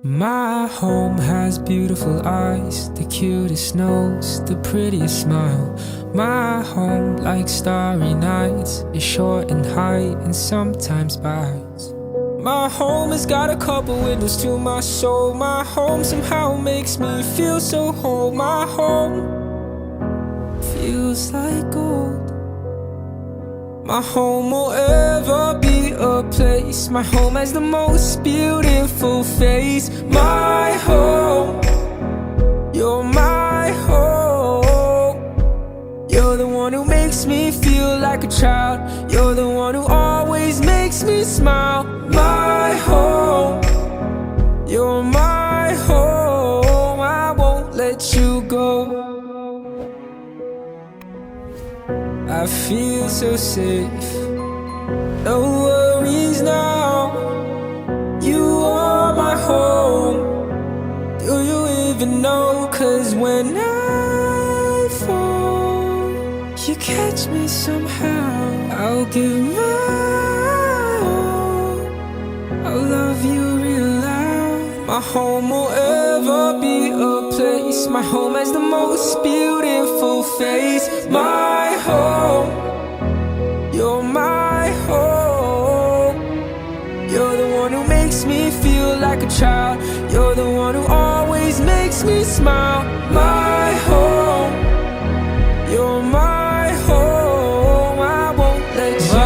My home has beautiful eyes, the cutest nose, the prettiest smile. My home, like starry nights, is short in height and sometimes bites. My home has got a couple windows to my soul. My home somehow makes me feel so whole. My home feels like gold. My home will ever be a place. My home has the most beautiful face. My home, you're my home. You're the one who makes me feel like a child. You're the one who always makes me smile. My home, you're my home. I won't let you go. I feel so safe, no worries now. You are my home. Do you even know? 'Cause when I fall, you catch me somehow. I'll give my all. I'll love you real loud. My home will ever be a place. My home has the most beautiful face. My home, you're my home. You're the one who makes me feel like a child. You're the one who always makes me smile. My home, you're my home. I won't let you go.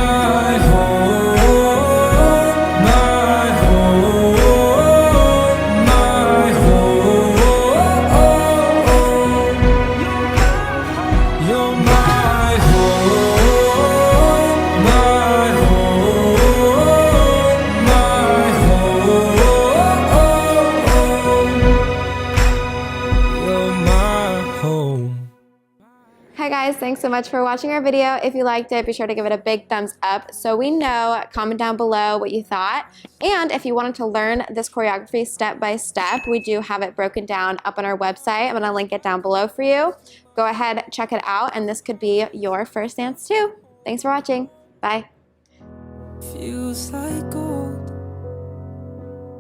Hi guys, thanks so much for watching our video. If you liked it, be sure to give it a big thumbs up so we know. Comment down below what you thought. And if you wanted to learn this choreography step by step, we do have it broken down up on our website. I'm gonna link it down below for you. Go ahead, check it out, and this could be your first dance too. Thanks for watching. Bye. Feels like gold.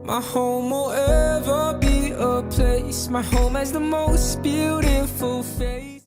My home will ever be a place. My home has the most beautiful face.